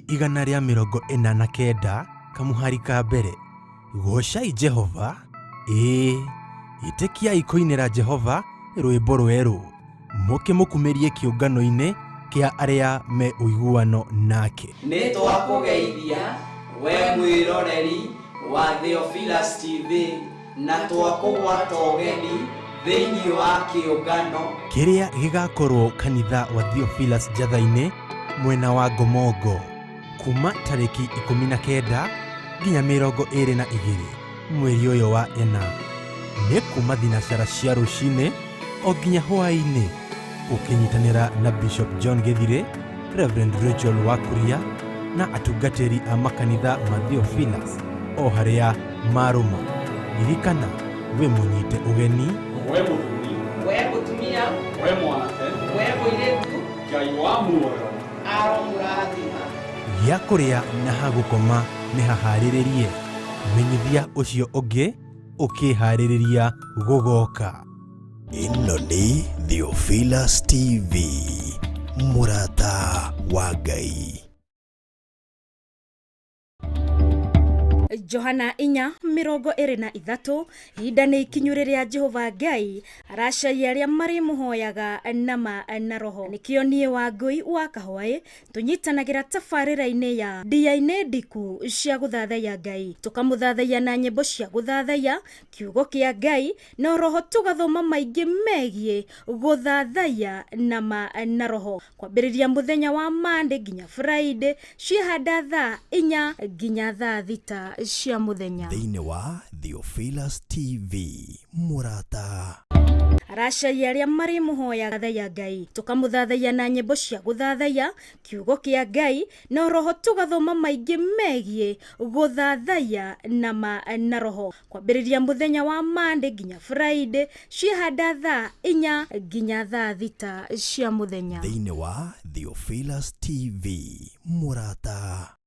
igana rĩa 49 kamuhari ka mbere. Gocai Jehova, ĩtĩkiai kũinĩra Jehova rwĩmbo rwerũ, mũkĩmũkumĩrie kĩũngano-inĩ kĩa arĩa me ũiguano nake. Nĩ twakũgeithia we mwĩroreri wa Theophilus TV na twakũgwata ũgeni thĩinĩ wa kĩũngano kĩrĩa gĩgakorwo kanitha wa Theophilus Njatha-inĩ mwena wa Ngomongo kuma tarĩki 19 nginya 22 mweri ũyũ wa ena. Nĩ kuma thinacara cia rũcinĩ o nginya hwaĩ-inĩ, ũkĩnyitanĩra na Bishop John Gĩthirĩ, Reverend Rachel Wakuria na atungatĩri a makanitha ma Theophilus o harĩa marũma. Ririkana we mũnyite ũgeni, we mũthuri, we mũtumia, we mwanake, we mũirĩtu, Ngai wa muoyo aromũrathima. gĩa kũrĩa na hagũkoma nĩ haharĩrĩrie. Menyithia ũcio ũngĩ ũkĩharĩrĩria gũgoka. Ĩno nĩ Theophilus TV, mũrata wa Ngai. Johana 4:23 ihinda nĩ ikinyu rĩrĩa Jehova Ngai aracaria arĩa marĩ mũhoyaga nama na roho. Nĩkĩo niĩ wa Ngui wa Kahwaĩ tũnyitanagĩra tabarĩra-inĩ ya ndiya-inĩ ndiku cia gũthathaiya Ngai, tũkamũthathaiya na nyĩmbo cia gũthathaiya kiugo kĩa Ngai na roho, tũgathoma maingĩ megiĩ gũthathaiya nama na roho, kwambĩrĩria mũthenya wa Monday nginya Friday ciahanda thaa 4 nginya thaa 6 cia muthenya. Thĩinĩ wa Theophilus TV, mũrata aracaria arĩa marĩ mũhoyaga thaya Ngai, tũkamũthathaiya na nyĩmbo cia gũthathaiya kiugo kĩa Ngai na roho, tũgathoma maingĩ megiĩ gũthathaiya nama na roho, kwambĩrĩria mũthenya wa Monday nginya Friday ciahanda thaa 4 nginya thaa 6 cia muthenya. Thĩinĩ wa Theophilus TV, mũrata